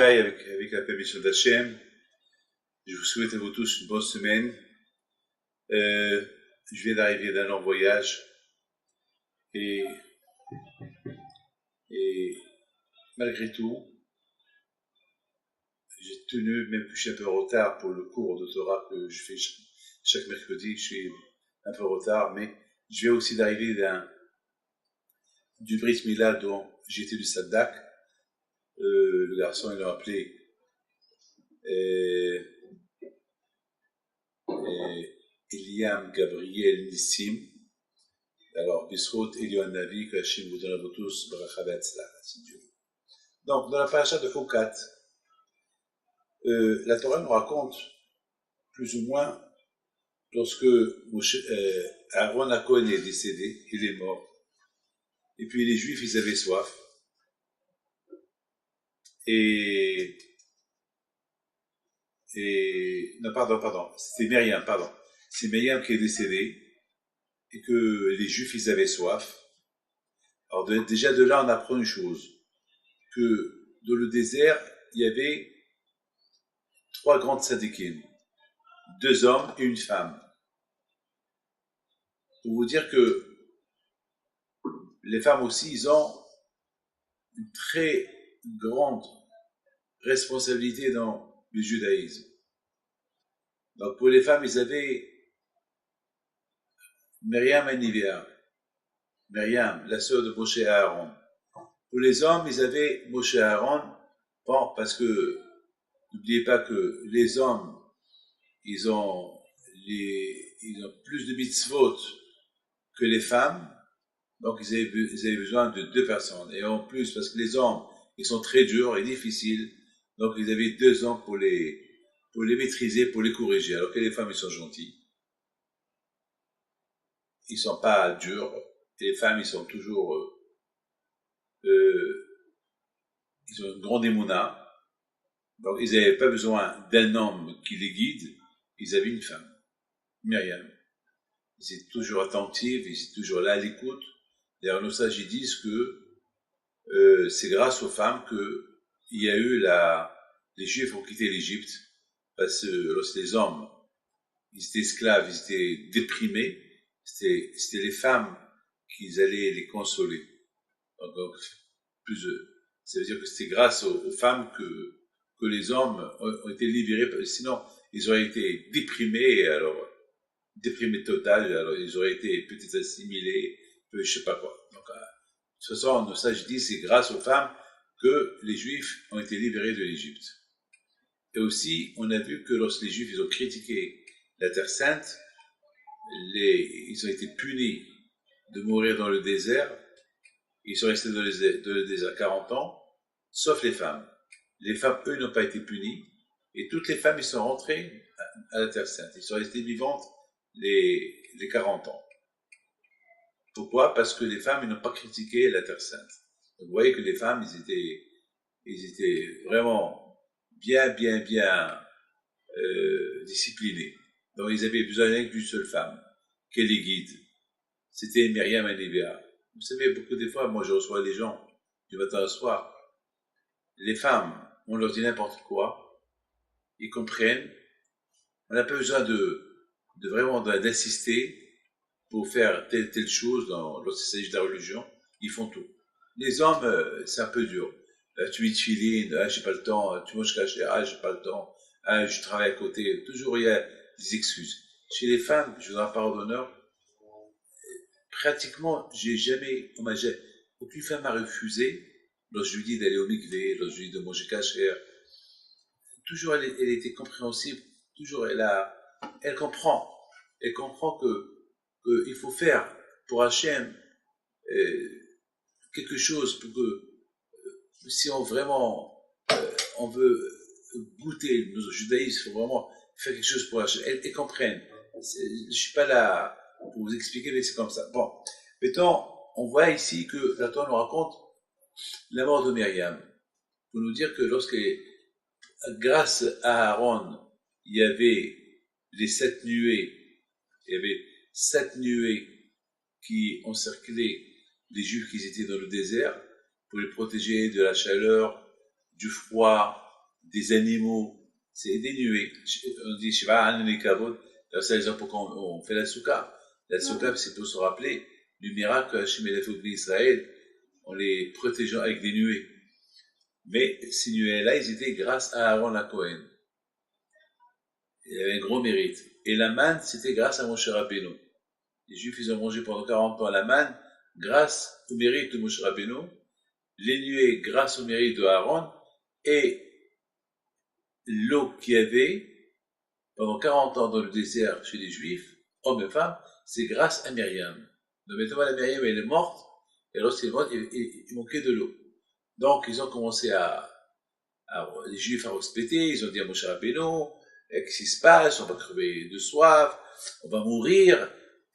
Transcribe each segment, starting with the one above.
Rabotai, avec la permission d'Hachem, je vous souhaite à vous tous une bonne semaine. Je viens d'arriver d'un long voyage et malgré tout, j'ai tenu, même que je suis un peu en retard pour le cours de Torah que je fais chaque mercredi, je suis un peu en retard, mais je viens aussi d'arriver du Brit Mila dont j'étais du Saddak. Le garçon, il l'a appelé Eliam Gabriel Nissim. Alors, Bisrout, Elion Navi, que Hachem vous donne à vous tous, Bracha Be'atzlach, si Dieu veut. Donc, dans la paracha de Chokat, la Torah nous raconte, plus ou moins, lorsque Aaron HaKohen est décédé, il est mort, et puis les Juifs, ils avaient soif, non, pardon, c'était Myriam, pardon. C'est Myriam qui est décédée, et que les Juifs, ils avaient soif. Alors, déjà de là, on apprend une chose, que dans le désert, il y avait 3 grandes tzadikim, 2 hommes et une femme. Pour vous dire que les femmes aussi, ils ont une très grande responsabilité dans le judaïsme. Donc pour les femmes, ils avaient Myriam et Nivea, Myriam, la sœur de Moshe et Aaron. Pour les hommes, ils avaient Moshe et Aaron, bon, parce que n'oubliez pas que les hommes, ils ont plus de mitzvot que les femmes, donc ils avaient besoin de 2 personnes. Et en plus, parce que les hommes, ils sont très durs et difficiles, donc ils avaient 2 hommes pour les maîtriser, pour les corriger. Alors que les femmes, ils sont gentils. Ils sont pas durs. Et les femmes, ils sont toujours, ils ont une grande émouna. Donc ils n'avaient pas besoin d'un homme qui les guide. Ils avaient une femme, Myriam. Ils étaient toujours attentifs, ils étaient toujours là à l'écoute. D'ailleurs, nos sages disent que c'est grâce aux femmes qu'il y a eu les Juifs ont quitté l'Égypte, parce que lorsque les hommes, ils étaient esclaves, ils étaient déprimés, c'était les femmes qui allaient les consoler. Donc ça veut dire que c'était grâce aux femmes que les hommes ont été libérés, sinon ils auraient été déprimés, déprimés total, alors ils auraient été peut-être assimilés, je sais pas quoi. Donc, de toute façon, nos sages disent c'est grâce aux femmes que les Juifs ont été libérés de l'Égypte. Et aussi, on a vu que lorsque les Juifs ils ont critiqué la Terre Sainte, ils ont été punis de mourir dans le désert. Ils sont restés dans le désert 40 ans, sauf les femmes. Les femmes, eux, n'ont pas été punies, et toutes les femmes, ils sont rentrées à la Terre Sainte. Ils sont restés vivantes les 40 ans. Pourquoi? Parce que les femmes, ils n'ont pas critiqué la Terre Sainte. Donc, vous voyez que les femmes, ils étaient vraiment bien disciplinés. Donc, ils avaient besoin d'une seule femme, qu'elle les guide. C'était Myriam et Nivea. Vous savez, beaucoup de fois, moi, je reçois les gens du matin au soir. Les femmes, on leur dit n'importe quoi, ils comprennent. On n'a pas besoin vraiment d'insister pour faire telle chose lorsqu'il s'agit de la religion. Ils font tout. Les hommes, c'est un peu dur. Tu mets de filine, j'ai pas le temps. Tu manges caché, j'ai pas le temps. Je travaille à côté. Toujours, il y a des excuses. Chez les femmes, je vous en parle d'honneur, pratiquement, aucune femme m'a refusé lorsque je lui dis d'aller au mikvé, lorsque je lui dis de manger caché. Toujours, elle était compréhensible. Toujours, elle comprend. Elle comprend qu'il faut faire pour Hachem quelque chose pour que, si on veut goûter nos judaïsmes, il faut vraiment faire quelque chose pour Hachem. Elles comprennent. Je ne suis pas là pour vous expliquer, mais c'est comme ça. Bon, maintenant, on voit ici que la Torah nous raconte la mort de Myriam, pour nous dire que grâce à Aaron, il y avait les 7 nuées, il y avait 7 nuées qui encerclaient les Juifs qui étaient dans le désert pour les protéger de la chaleur, du froid des animaux, c'est des nuées. On dit Shiva Anani Kavod, c'est la raison pour qu'on fait la soukha. La soukha, c'est pour se rappeler du miracle que Hachem a fait au pays d'Israël en les protégeant avec des nuées. Mais ces nuées-là, ils étaient grâce à Aaron la Cohen. Il avait un gros mérite. Et la manne, c'était grâce à Moshe Rabbeinu. Les Juifs, ils ont mangé pendant 40 ans la manne grâce au mérite de Moshe Rabbeinu, les nuées grâce au mérite de Aaron, et l'eau qu'il y avait pendant 40 ans dans le désert chez les Juifs, hommes et femmes, c'est grâce à Myriam. Donc maintenant, la Myriam, elle est morte, et alors il manquait de l'eau. Donc, ils ont commencé les Juifs à respecter, ils ont dit à Moshe Rabbeinu, qu'est-ce qui se passe, on va crever de soif, on va mourir,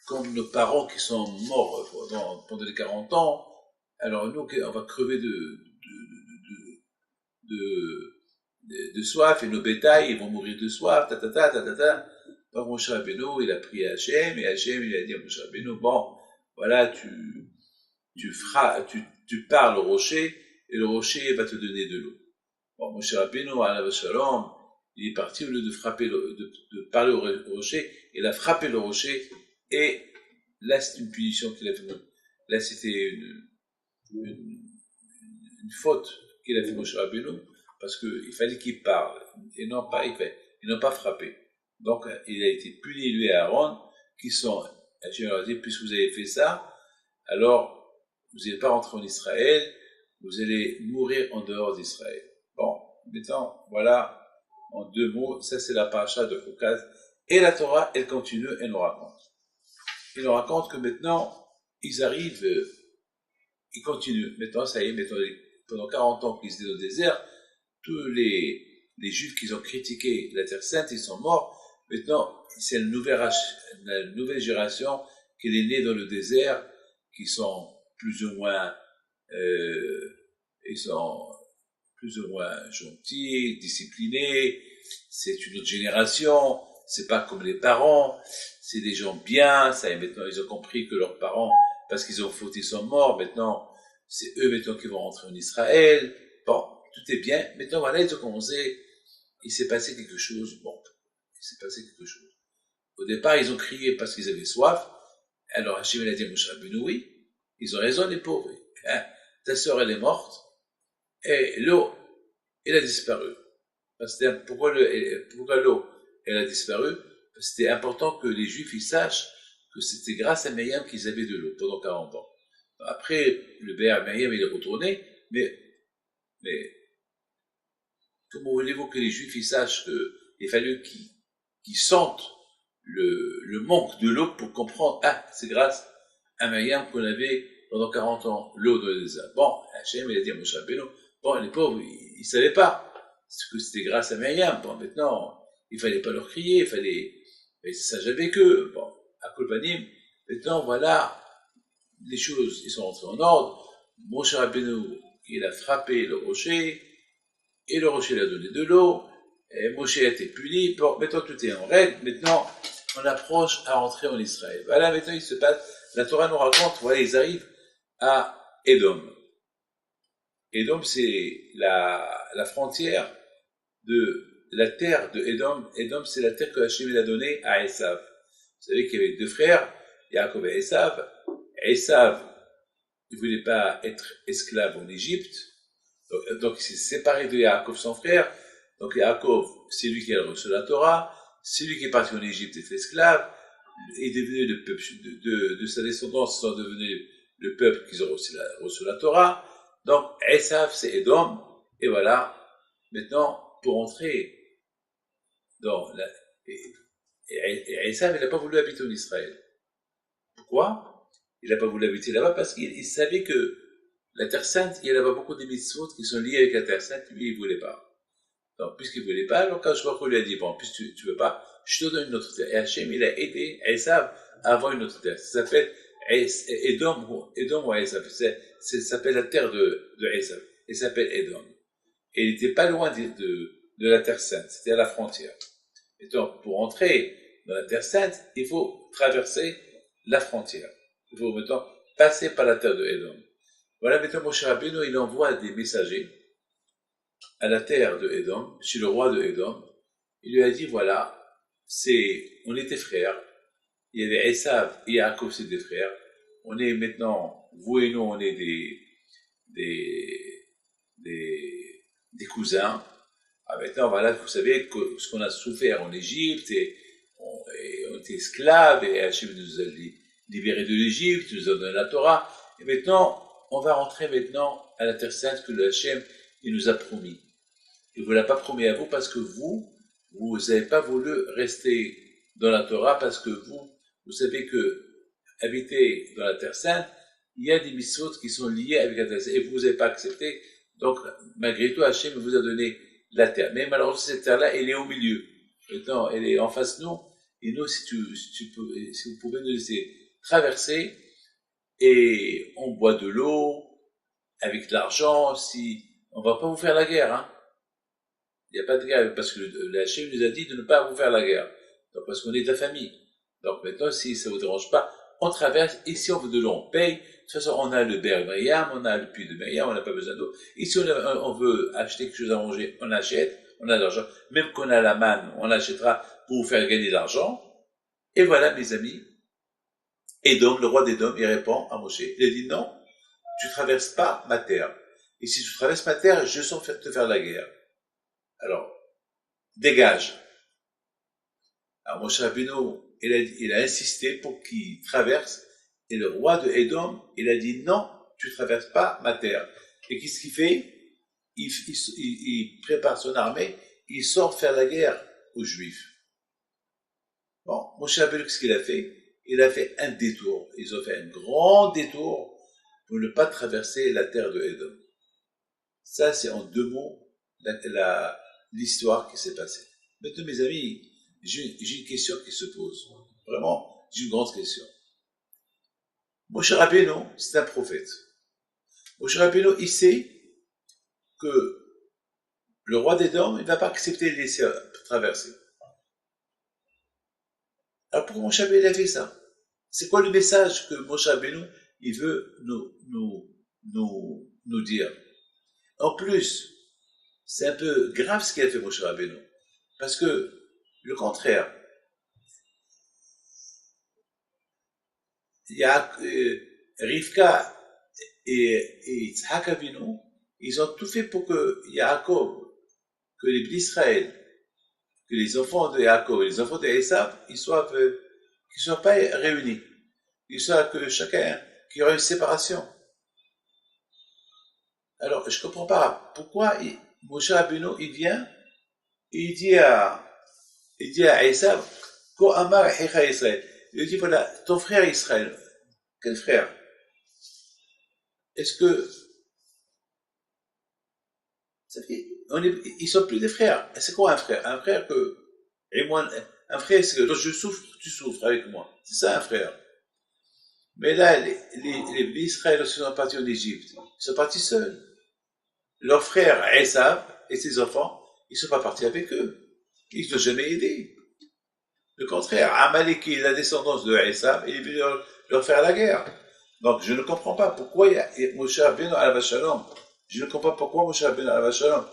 comme nos parents qui sont morts pendant les 40 ans, alors nous, on va crever de soif, et nos bétails, ils vont mourir de soif, Donc Moshe Rabbeinu, il a prié à Hachem, et Hachem, il a dit à Moshe Rabbeinu, bon, voilà, tu parles au rocher, et le rocher va te donner de l'eau. Bon, Moshe Rabbeinu, alav shalom, il est parti au lieu de parler au rocher, il a frappé le rocher, et là, c'est une punition qu'il a fait. Là, c'était une faute qu'il a fait Moshe Rabbeinu, parce qu'il fallait qu'il parle, et non pas frappé. Donc, il a été puni, lui et Aaron, qui sont, Hachem leur a dit, puisque vous avez fait ça, alors, vous n'allez pas rentrer en Israël, vous allez mourir en dehors d'Israël. Bon, maintenant, voilà, en 2 mots, ça c'est la paracha de Chukaz. Et la Torah, elle continue, elle nous raconte. Elle nous raconte que maintenant, ils arrivent, ils continuent. Maintenant, ça y est, pendant 40 ans qu'ils étaient dans le désert, tous les Juifs qui ont critiqué la Terre Sainte, ils sont morts. Maintenant, c'est la nouvelle génération qui est née dans le désert, qui sont plus ou moins, gentils, disciplinés. C'est une autre génération. C'est pas comme les parents. C'est des gens bien. Ça, et maintenant, ils ont compris que leurs parents, parce qu'ils ont fauté, ils sont morts. Maintenant, c'est eux maintenant qui vont rentrer en Israël. Bon, tout est bien. Maintenant, voilà, ils ont commencé. Il s'est passé quelque chose. Bon, il s'est passé quelque chose. Au départ, ils ont crié parce qu'ils avaient soif. Alors Hachem a dit à Moshe Rabbeinu, oui, ils ont raison, les pauvres. Hein, ta sœur, elle est morte, et l'eau, elle a disparu. Pourquoi l'eau, elle a disparu? Parce que c'était important que les Juifs ils sachent que c'était grâce à Myriam qu'ils avaient de l'eau pendant 40 ans. Après, le Béar Myriam, il est retourné, mais comment voulez-vous que les Juifs ils sachent qu'il fallait qu'ils sentent le manque de l'eau pour comprendre, c'est grâce à Myriam qu'on avait pendant 40 ans l'eau dans le désert. Bon, Hachem, il a dit à Moshe Rabbeinu, bon, les pauvres, ils ne savaient pas que c'était grâce à Myriam. Bon, maintenant, il fallait pas leur crier, ils se sageaient avec eux. Bon, à Kolpanim, maintenant, voilà, les choses, ils sont rentrés en ordre. Moshe Rabbeinu, il a frappé le rocher, et le rocher lui a donné de l'eau, et Moshe a été puni. Bon, maintenant, tout est en règle. Maintenant, on approche à rentrer en Israël. Voilà, maintenant, il se passe, la Torah nous raconte, voilà, ils arrivent à Édom. Édom, c'est la frontière de la terre de Édom. Édom, c'est la terre que Hachem a donnée à Esav. Vous savez qu'il y avait 2 frères, Yaakov et Esav. Esav, il ne voulait pas être esclave en Égypte, donc il s'est séparé de Yaakov, son frère. Donc Yaakov, c'est lui qui a reçu la Torah, c'est lui qui est parti en Égypte, était esclave, est devenu le peuple, de sa descendance, sont devenus le peuple qui a reçu la Torah. Donc Esav, c'est Édom, et voilà, maintenant, pour entrer dans et Esav, il n'a pas voulu habiter en Israël. Pourquoi? Il n'a pas voulu habiter là-bas parce qu'il savait que la Terre Sainte, il y avait beaucoup de mitzvot qui sont liés avec la Terre Sainte, lui, il ne voulait pas. Donc, puisqu'il ne voulait pas, alors quand je lui a dit, bon, puisque tu ne veux pas, je te donne une autre terre. Et Hachem, il a aidé Esav à avoir une autre terre. Ça s'appelle Édom ou Esav. Ça s'appelle la terre de Esav. Il s'appelle Édom. Et il n'était pas loin de la Terre Sainte, c'était à la frontière. Et donc, pour entrer dans la Terre Sainte, il faut traverser la frontière. Il faut maintenant passer par la terre de Édom. Voilà, maintenant Moshe Rabbeinu, il envoie des messagers à la terre de Édom, chez le roi de Édom. Il lui a dit, voilà, on était frères. Il y avait Esav et Yaakov, c'est des frères. On est maintenant, vous et nous, on est des, des cousins. Ah, maintenant, voilà, vous savez ce qu'on a souffert en Égypte, et on était esclaves, et Hachem nous a libérés de l'Égypte, nous a donné la Torah. Et maintenant, on va rentrer maintenant à la Terre Sainte que le Hachem, il nous a promis. Il ne vous l'a pas promis à vous parce que vous n'avez pas voulu rester dans la Torah parce que vous savez que habiter dans la Terre Sainte, il y a des mitzvot qui sont liés avec la Terre Sainte et vous n'avez pas accepté. Donc, malgré tout, Hachem vous a donné la terre. Mais malheureusement, cette terre-là, elle est au milieu. Maintenant, elle est en face de nous. Et nous, si vous pouvez nous laisser traverser, et on boit de l'eau, avec de l'argent, on va pas vous faire la guerre, hein. Il n'y a pas de guerre, parce que le Hachem nous a dit de ne pas vous faire la guerre. Donc, parce qu'on est de la famille. Donc maintenant, si ça vous dérange pas, on traverse, et si on veut de l'eau, on paye. De toute façon, on a le Ber Miriam, on a le puits de Miriam, on n'a pas besoin d'eau. Et si on veut acheter quelque chose à manger, on achète, on a de l'argent. Même qu'on a la manne, on l'achètera pour vous faire gagner de l'argent. Et voilà, mes amis. Et donc, le roi d'Édom, il répond à Moshe. Il a dit, non, tu traverses pas ma terre. Et si tu traverses ma terre, je sens te faire la guerre. Alors, dégage. Alors, Moshe Rabbeinu, il a insisté pour qu'il traverse. Et le roi de Édom, il a dit, non, tu traverses pas ma terre. Et qu'est-ce qu'il fait? Il prépare son armée, il sort faire la guerre aux Juifs. Bon, Moshe Rabbeinu, qu'est-ce qu'il a fait? Il a fait un détour. Ils ont fait un grand détour pour ne pas traverser la terre de Édom. Ça, c'est en 2 mots l'histoire qui s'est passée. Maintenant, mes amis, j'ai une question qui se pose. Vraiment, j'ai une grande question. Moshe Rabbeinu, c'est un prophète. Moshe Rabbeinu, il sait que le roi d'Édom, il ne va pas accepter de laisser traverser. Alors pourquoi Moshe Rabbeinu a fait ça? C'est quoi le message que Moshe Rabbeinu il veut nous dire? En plus, c'est un peu grave ce qu'il a fait Moshe Rabbeinu, parce que le contraire, il y a Rivka et Yitzhak Avinu, ils ont tout fait pour que Yaakov, que les Israël, que les enfants de Yaakov et les enfants de Esav, qu'ils soient pas réunis. Qu'ils soient que chacun, qu'il y aura une séparation. Alors, je comprends pas. Pourquoi Moshe Rabbeinu, il vient, et il dit à Esav, Ko Amar Echa Israël. Il dit, voilà, ton frère Israël. Quel frère? Est-ce que, ça fait, ils sont plus des frères. C'est quoi un frère? Un frère un frère, c'est que lorsque je souffre, tu souffres avec moi. C'est ça un frère. Mais là, les Israël, lorsqu'ils sont partis en Égypte, ils sont partis seuls. Leur frère Esav et ses enfants, ils ne sont pas partis avec eux. Ils ne l'ont jamais aidé. Le contraire, Amalek est la descendance de Esav et il est venu leur faire la guerre. Donc je ne comprends pas pourquoi Moshe Rabbeinu alav shalom. Je ne comprends pas pourquoi Moshe Rabbeinu alav shalom.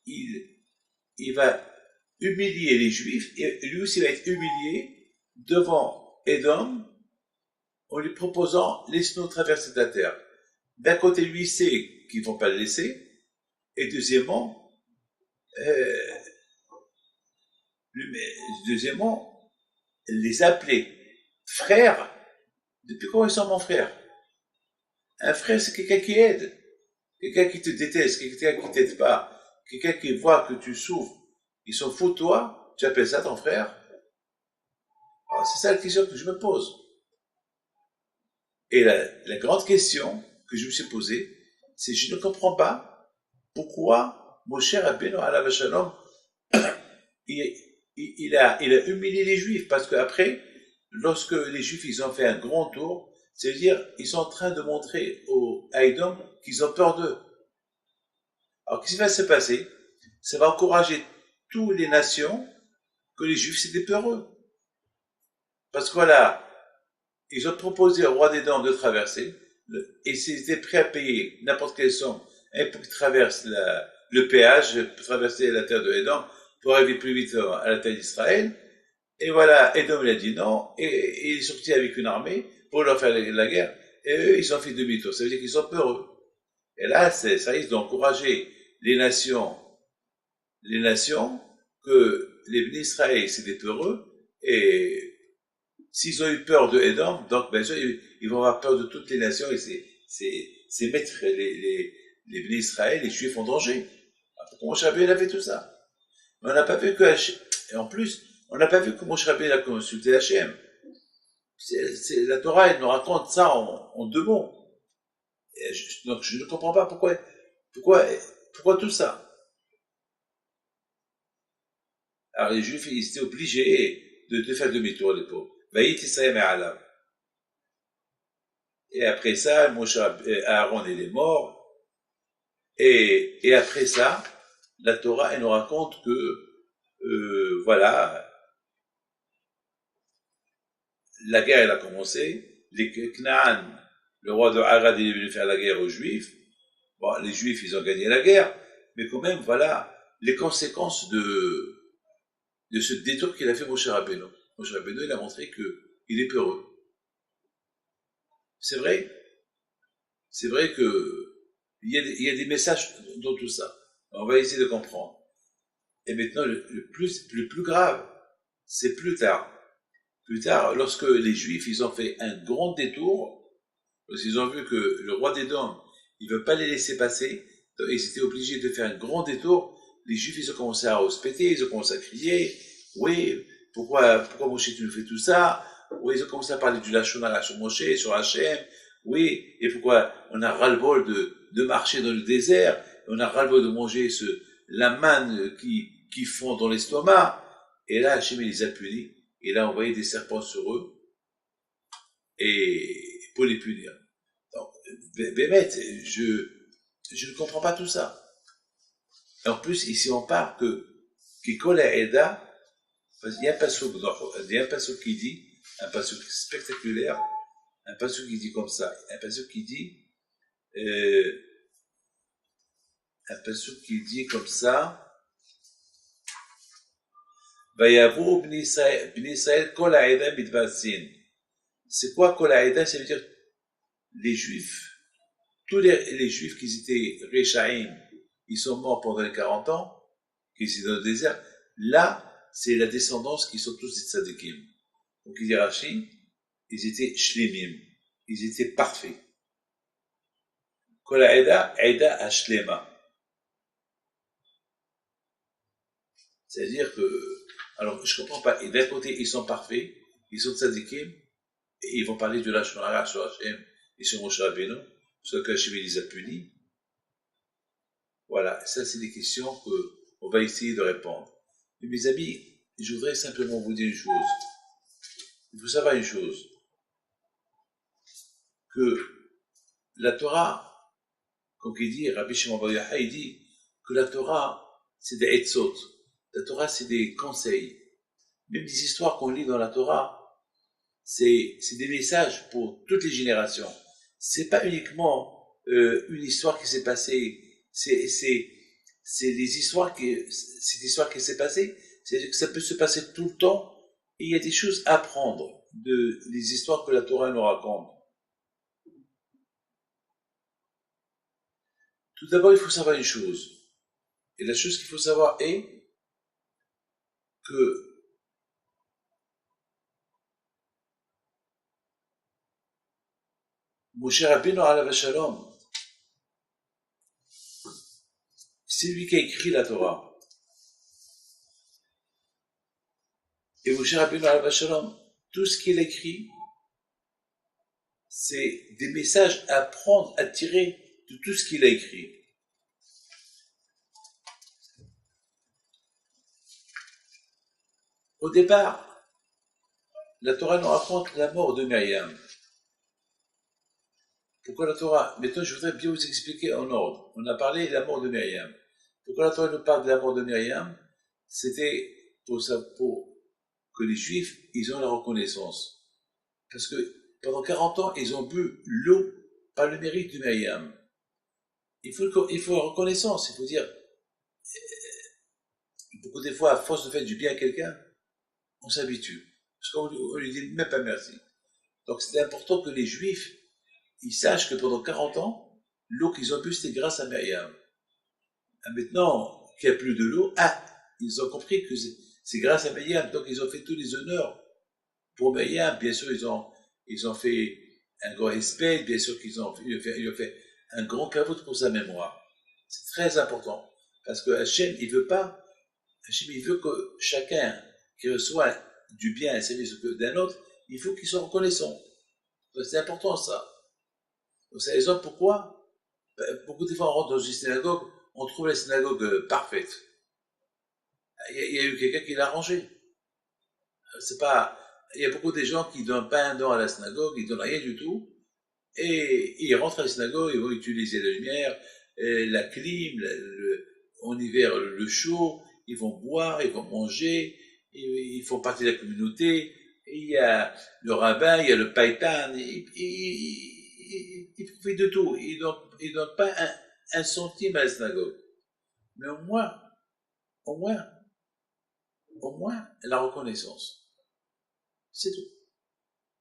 Il va humilier les Juifs et lui aussi va être humilié devant Édom en lui proposant laisse-nous traverser la terre. D'un côté, lui il sait qu'ils ne vont pas le laisser, et deuxièmement, les appeler frères. Depuis quand ils sont mon frère? Un frère, c'est quelqu'un qui aide, quelqu'un qui te déteste, quelqu'un qui t'aide pas, quelqu'un qui voit que tu souffres, il s'en fout de toi, tu appelles ça ton frère? Alors, c'est ça la question que je me pose. Et la grande question que je me suis posée, c'est je ne comprends pas pourquoi Moshe Rabbeinu alav shalom il a humilié les Juifs, parce qu'après, lorsque les Juifs ils ont fait un grand tour, c'est-à-dire ils sont en train de montrer à Édom qu'ils ont peur d'eux. Alors qu'est-ce qui va se passer? Ça va encourager toutes les nations que les Juifs c'était peureux. Parce que voilà, ils ont proposé au roi d'Édom de traverser, et s'ils étaient prêts à payer n'importe quelle somme pour qu'ils traversent le péage pour traverser la terre de Édom pour arriver plus vite à la terre d'Israël. Et voilà, Édom il a dit non, et il est sorti avec une armée pour leur faire la guerre. Et eux, ils ont fait demi-tour. Ça veut dire qu'ils sont peureux. Et là, ça risque d'encourager les nations, que les bénis Israël, c'est des peureux, et s'ils ont eu peur de Édom, donc bien sûr, ils vont avoir peur de toutes les nations, et c'est mettre les bénis Israël, les Juifs en danger. Comment Moshe Rabbeinu a fait tout ça? Mais on n'a pas vu que et en plus, on n'a pas vu que Moshe Rabbeinu a consulté Hachem. La Torah, elle nous raconte ça en deux mots. Donc je ne comprends pas pourquoi tout ça. Alors les Juifs, ils étaient obligés de faire demi-tour, les pauvres. Et après ça, Aaron, il est mort. Et après ça, la Torah, elle nous raconte que, voilà, la guerre, elle a commencé. Les Knaan, le roi de Arad, il est venu faire la guerre aux Juifs. Bon, les Juifs, ils ont gagné la guerre. Mais quand même, voilà, les conséquences de ce détour qu'il a fait Moshe Rabbeinu. Moshe Rabbeinu, il a montré qu'il est peureux. C'est vrai. C'est vrai que il y a des messages dans tout ça. On va essayer de comprendre. Et maintenant, le plus grave, c'est plus tard. Plus tard, lorsque les Juifs, ils ont fait un grand détour, parce qu'ils ont vu que le roi d'Édom, il ne veut pas les laisser passer, donc ils étaient obligés de faire un grand détour. Les Juifs, ils ont commencé à rouspéter, ils ont commencé à crier, oui, pourquoi Moshe, tu nous fais tout ça? Oui, ils ont commencé à parler du Lachon Hara sur Moshe, sur Hachem, oui, et pourquoi on a ras-le-bol de marcher dans le désert, on a ras-le-bol de manger la manne qui fond dans l'estomac, et là, Hachem, il les a punis, et là, on voyait des serpents sur eux, et pour les punir. Donc, Bémet, je ne comprends pas tout ça. Et en plus, ici, on parle que Kola Eda, il y a un passouk qui dit, un passouk spectaculaire, un passouk qui dit comme ça, un passouk qui dit comme ça, Vayavu bni Israël kol ha'eda mitbasin. C'est quoi kol ha'eda? Ça veut dire les Juifs, tous les Juifs qui étaient Rechaim, ils sont morts pendant les 40 ans, qui étaient dans le désert. Là, c'est la descendance qui sont tous des tzadikim. Donc il dit Rashi, ils étaient shlemim, ils étaient parfaits. Kol ha'eda, eda hashlema. C'est-à-dire que, alors je comprends pas, et d'un côté ils sont parfaits, ils sont tzadikim, et ils vont parler de Lachon Hara sur Hachem et sur Moshe Rabbeinu, ce que Hachem les a punis. Voilà, ça c'est des questions qu'on va essayer de répondre. Mais mes amis, je voudrais simplement vous dire une chose. Il faut savoir une chose, que la Torah, comme il dit, Rabbi Shimon Bar Yochai, il dit que la Torah, c'est des etzot. La Torah, c'est des conseils. Même des histoires qu'on lit dans la Torah, c'est des messages pour toutes les générations. C'est pas uniquement une histoire qui s'est passée. C'est des histoires qui s'est passée. C'est que ça peut se passer tout le temps. Et il y a des choses à apprendre des histoires que la Torah nous raconte. Tout d'abord, il faut savoir une chose. Et la chose qu'il faut savoir est que Moshe Rabbeinu alav shalom, c'est lui qui a écrit la Torah. Et Moshe Rabbeinu alav shalom, tout ce qu'il écrit, c'est des messages à prendre, à tirer de tout ce qu'il a écrit. Au départ, la Torah nous raconte la mort de Myriam. Pourquoi la Torah? Maintenant, je voudrais bien vous expliquer en ordre. On a parlé de la mort de Myriam. Pourquoi la Torah nous parle de la mort de Myriam? C'était pour que les Juifs, ils ont la reconnaissance. Parce que pendant 40 ans, ils ont bu l'eau par le mérite de Myriam. Il faut la reconnaissance. Il faut dire, beaucoup des fois, à force de faire du bien à quelqu'un, on s'habitue. Parce qu'on lui dit même pas merci. Donc c'est important que les Juifs, ils sachent que pendant 40 ans, l'eau qu'ils ont bu, c'était grâce à Myriam. Maintenant qu'il n'y a plus de l'eau, ils ont compris que c'est grâce à Myriam. Donc ils ont fait tous les honneurs pour Myriam. Bien sûr, ils ont fait un grand respect. Bien sûr qu'ils ont fait un grand kavod pour sa mémoire. C'est très important. Parce que Hachem, il veut que chacun qui reçoit du bien et service d'un autre, il faut qu'il soit reconnaissant. Donc c'est important ça. Donc c'est la raison pourquoi, beaucoup de fois on rentre dans une synagogue, on trouve la synagogue parfaite. Il y a eu quelqu'un qui l'a arrangé. C'est pas, il y a beaucoup de gens qui donnent pas un don à la synagogue, ils donnent rien du tout, et ils rentrent à la synagogue, ils vont utiliser la lumière, la clim, en hiver le chaud, ils vont boire, ils vont manger, ils font partie de la communauté, et il y a le rabbin, il y a le païtan, ils profitent de tout, ils donnent pas un centime à la synagogue. Mais au moins, la reconnaissance. C'est tout.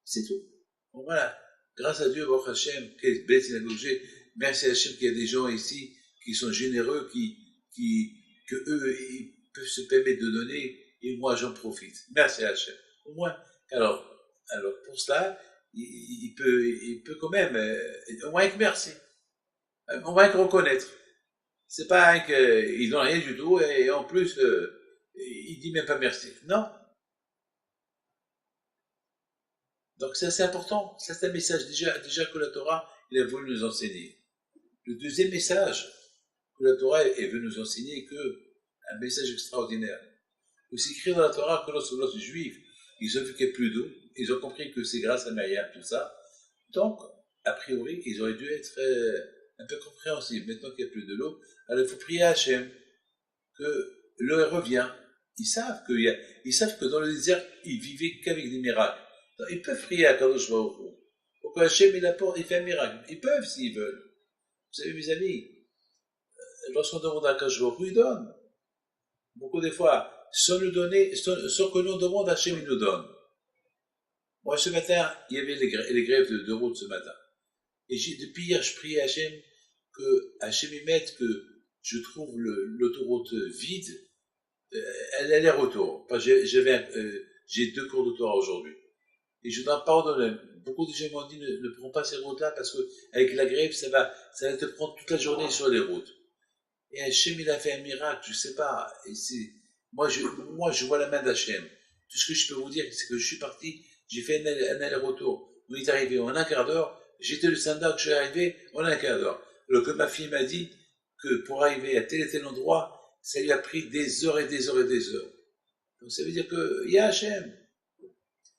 C'est tout. Bon, voilà. Grâce à Dieu, Baruch Hashem, quelle belle synagogue j'ai. Merci à Hashem qu'il y a des gens ici qui sont généreux, que eux, ils peuvent se permettre de donner, et moi, j'en profite. Merci à Hashem. Au moins, alors pour cela, il peut quand même, au moins que merci. Au moins que reconnaître. C'est pas qu'il donne rien du tout, et en plus, il dit même pas merci. Non. Donc ça c'est important, ça c'est un message déjà que la Torah il a voulu nous enseigner. Le deuxième message que la Torah est venue nous enseigner est un message extraordinaire. Il s'écrit dans la Torah que lorsque les Juifs ils ont vu qu'il n'y a plus d'eau, ils ont compris que c'est grâce à Myriam tout ça. Donc a priori ils auraient dû être un peu compréhensifs. Maintenant qu'il n'y a plus de l'eau, alors il faut prier à Hachem que l'eau revient. Ils savent que dans le désert ils vivaient qu'avec des miracles. Donc, ils peuvent prier à Kadosh Baruch Hu. Pourquoi Hachem il fait un miracle? Ils peuvent s'ils veulent. Vous savez mes amis, lorsqu'on demande à Kadosh Baruch Hu, il donne. Beaucoup de fois, sans que l'on demande, Hachem il nous donne. Moi ce matin, il y avait les grèves de route ce matin. Et depuis hier, je prie à Hachem que Hachem y mette que je trouve l'autoroute vide, l'aller-retour. J'ai 2 cours de Torah aujourd'hui. Et je n'en pardonne. Beaucoup de gens m'ont dit ne prends pas ces routes-là parce que avec la grève, ça va te prendre toute la journée sur les routes. Et Hachem, il a fait un miracle, je sais pas. Et moi, je vois la main d'Hachem. Tout ce que je peux vous dire, c'est que je suis parti, j'ai fait un aller-retour. On est arrivé en un quart d'heure. J'étais le syndic, je suis arrivé en un quart d'heure. Alors que ma fille m'a dit que pour arriver à tel et tel endroit, ça lui a pris des heures et des heures et des heures. Donc ça veut dire qu'il y a Hachem.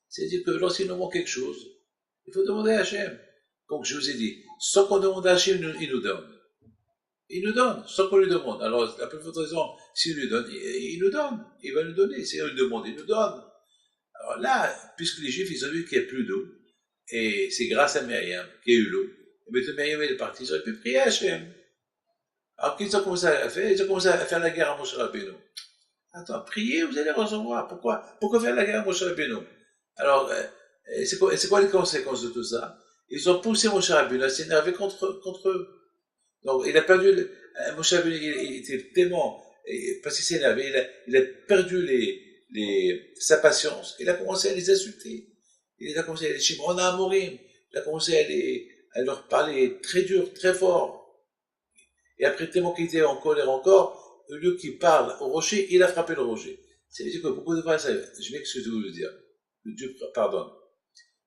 C'est-à-dire que lorsqu'il nous manque quelque chose, il faut demander à Hachem. Comme je vous ai dit, sans qu'on demande à Hachem, il nous donne. Il nous donne, sans qu'on lui demande. Alors, la plus forte raison, s'il lui donne, il nous donne. Il va nous donner. Si on lui demande, il nous donne. Alors là, puisque les Juifs, ils ont vu qu'il n'y a plus d'eau, et c'est grâce à Myriam qu'il y a eu l'eau, et maintenant Myriam est partie, ils auraient pu prier à Hachem. Alors qu'ils ont commencé à faire, ils ont commencé à faire la guerre à Moshe Rabbeinu. Attends, priez, vous allez recevoir. Pourquoi faire la guerre à Moshe Rabbeinu? Alors, c'est quoi les conséquences de tout ça? Ils ont poussé Moshe Rabbeinu à s'énerver contre eux. Donc, il a perdu, Moshe Rabbeinu, il était tellement, parce qu'il s'est énervé, il a perdu sa patience. Il a commencé à les insulter. Il a commencé à les Shimron Amorim. Il a commencé à leur parler très dur, très fort. Et après, tellement qu'il était en colère encore, au lieu qu'il parle au rocher, il a frappé le rocher. C'est-à-dire que beaucoup de fois, je m'excuse de vous le dire. Dieu pardonne.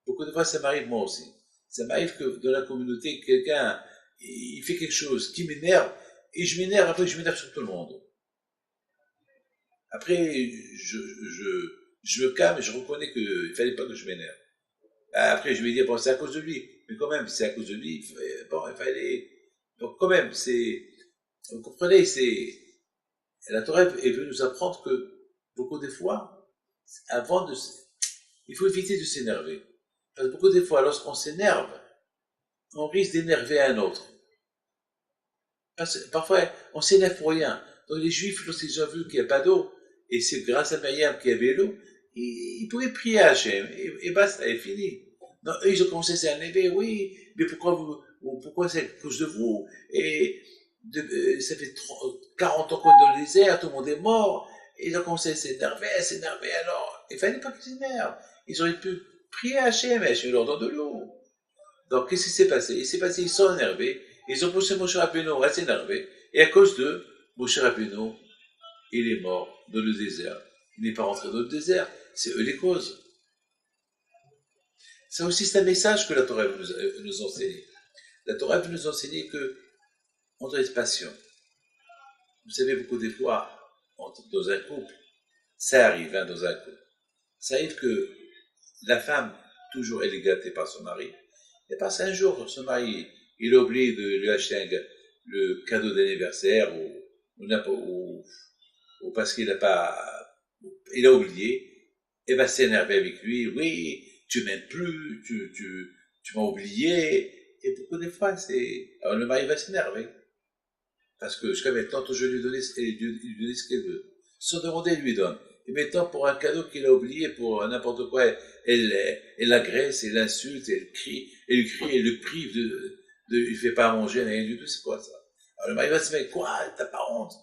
Beaucoup de fois, ça m'arrive moi aussi. Ça m'arrive que dans la communauté, quelqu'un, il fait quelque chose qui m'énerve, et je m'énerve, après je m'énerve sur tout le monde. Après, je me calme et je reconnais qu'il ne fallait pas que je m'énerve. Après, je vais dire, bon, c'est à cause de lui. Mais quand même, c'est à cause de lui, bon, il fallait... Donc quand même, vous comprenez, la Torah est venue nous apprendre que beaucoup de fois, il faut éviter de s'énerver. Parce que beaucoup de fois, lorsqu'on s'énerve, on risque d'énerver un autre. Parfois, on s'énerve pour rien. Donc les Juifs, lorsqu'ils ont vu qu'il n'y a pas d'eau, et c'est grâce à Myriam qu'il y avait l'eau, ils pouvaient prier à Hachem, et basta, et fini. Non, eux, ils ont commencé à s'énerver, oui, mais pourquoi c'est à cause de vous? Et ça fait 40 ans qu'on est dans le désert, tout le monde est mort, et ils ont commencé à s'énerver, alors, il fallait pas qu'ils s'énervent. Ils auraient pu prier à Hachem, et Hachem leur donne de l'eau. Donc, qu'est-ce qui s'est passé? Il s'est passé, ils sont énervés, ils ont poussé Moshe Rabbeinu à s'énerver, et à cause d'eux, Moshe Rabbeinu, il est mort dans le désert. Il n'est pas rentré dans le désert, c'est eux les causes. Ça aussi, c'est un message que la Torah veut nous enseigner. La Torah veut nous enseigner qu'on doit être patient. Vous savez, beaucoup des fois, dans un couple, ça arrive, dans un couple. Ça arrive que la femme, toujours, elle est gâtée par son mari. Et parce qu'un jour, son mari, il a oublié de lui acheter le cadeau d'anniversaire ou parce qu'il il a oublié, et va s'énerver avec lui. Oui, tu m'aimes plus, tu m'as oublié. Et beaucoup de fois, alors le mari va s'énerver. Parce que jusqu'à maintenant, toujours lui donner ce qu'elle veut. Sans demander, il lui donne. Et maintenant, pour un cadeau qu'il a oublié, pour n'importe quoi, elle l'agresse, elle l'insulte, elle le prive il fait pas à manger, rien du tout, c'est quoi ça? Alors le mari va se dire, quoi, t'as pas honte?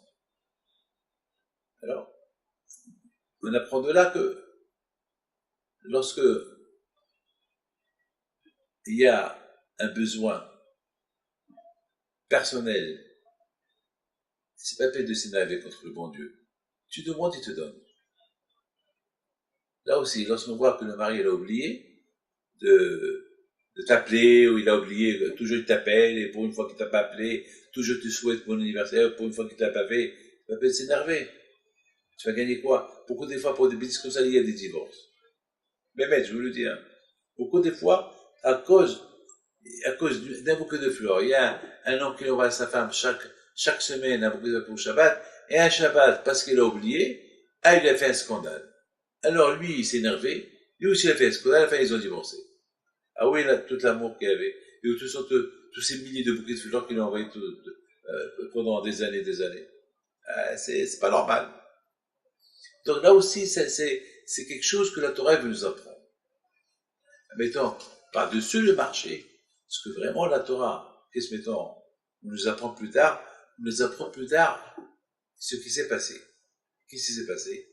Alors, on apprend de là que, lorsque il y a un besoin personnel, c'est pas peine de s'énerver contre le bon Dieu. Tu demandes, il te donne. Là aussi, lorsqu'on voit que le mari a oublié de t'appeler, ou il a oublié, toujours il t'appelle, et pour une fois qu'il t'a pas appelé, toujours tu souhaites bon anniversaire, pour une fois qu'il t'a pas fait, tu vas pas s'énerver. Tu vas gagner quoi? Beaucoup des fois, pour des bêtises comme ça, il y a des divorces. Mais je vous le dis, hein. Beaucoup des fois, à cause d'un bouquet de fleurs, il y a un homme qui envoie à sa femme chaque semaine un bouquet de fleurs pour le Shabbat, et un Shabbat, parce qu'il a oublié, il a fait un scandale. Alors lui, il s'est énervé, lui aussi il a fait un scandale, à la fin ils ont divorcé. Ah oui, là, tout l'amour qu'il y avait, et tous ces milliers de bouquets de fleurs qu'il a envoyés pendant des années. C'est pas normal. Donc là aussi, c'est quelque chose que la Torah veut nous apprendre. Mettons, par-dessus le marché, ce que vraiment la Torah, nous apprend plus tard ce qui s'est passé. Qu'est-ce qui s'est passé?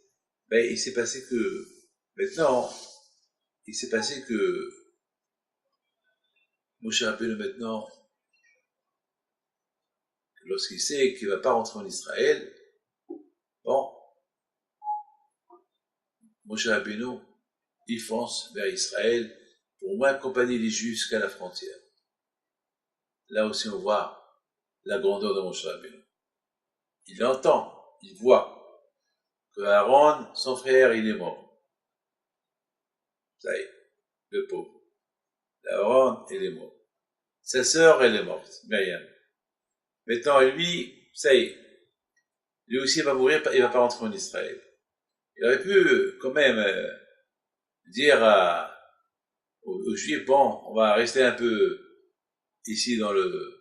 Il s'est passé que Moshe Rabbeinu maintenant, lorsqu'il sait qu'il ne va pas rentrer en Israël, Moshe Rabbeinu, il fonce vers Israël pour au moins accompagner les Juifs jusqu'à la frontière. Là aussi on voit la grandeur de Moshe Rabbeinu. Il entend, il voit que Aaron, son frère, il est mort. Ça y est, le pauvre. Aaron, il est mort. Sa sœur, elle est morte, Myriam. Maintenant, lui, ça y est, lui aussi il va mourir, il va pas rentrer en Israël. Il aurait pu quand même dire aux Juifs, bon, on va rester un peu ici dans le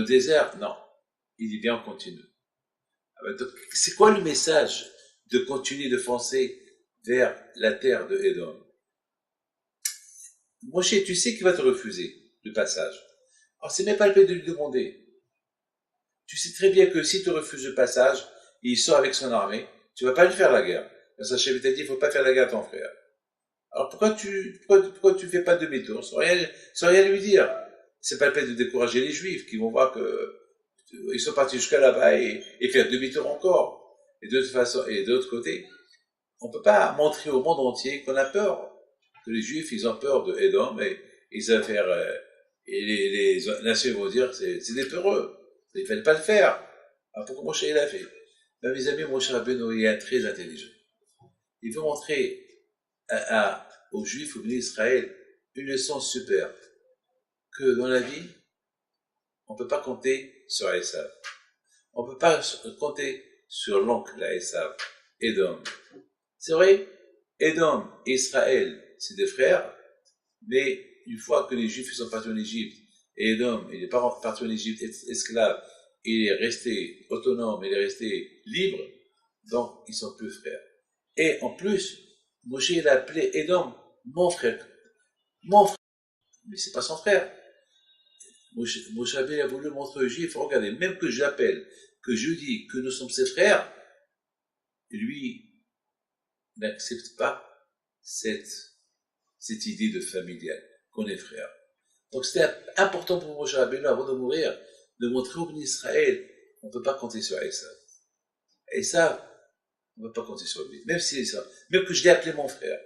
désert. Non, il dit bien, on continue. Donc, c'est quoi le message de continuer de foncer vers la terre de Édom? Moshe, tu sais qu'il va te refuser le passage. Alors, c'est même pas le peine de lui demander. Tu sais très bien que s'il te refuse le passage, il sort avec son armée, tu vas pas lui faire la guerre. Sa chef t'a dit, il faut pas faire la guerre à ton frère. Alors pourquoi tu fais pas demi-tour sans rien lui dire? C'est pas le peine de décourager les Juifs qui vont voir que ils sont partis jusqu'à là-bas et faire demi-tour encore. Et de toute façon, et de l'autre côté, on peut pas montrer au monde entier qu'on a peur. Que les Juifs, ils ont peur de Édom et ils affaires, et les nations vont dire, c'est des peureux. Il fallait pas le faire. Alors pourquoi Moshe l'a fait? Ben, mes amis, Moshe Rabbeinu est très intelligent. Il veut montrer aux Juifs, au béni Israël, une leçon super. Que dans la vie, on ne peut pas compter sur Esav. On ne peut pas compter sur l'oncle à Esav, Édom. C'est vrai, Édom et Israël, c'est des frères, mais une fois que les Juifs sont partis en Égypte, et Édom, il est pas parti en Égypte esclave, il est resté autonome, il est resté libre, donc ils sont plus frères. Et en plus, Moshe il a appelé Edom mon frère. Mon frère. Mais c'est pas son frère. Moshe a voulu montrer aux Juifs, regardez, même que j'appelle, que je dis que nous sommes ses frères, lui n'accepte pas cette idée de familial, qu'on est frères. Donc c'était important pour Moshe Rabbeinu, avant de mourir, de montrer au peuple d'Israël, on ne peut pas compter sur Esav. Esav, on ne peut pas compter sur lui. Même si ça, même que je l'ai appelé mon frère,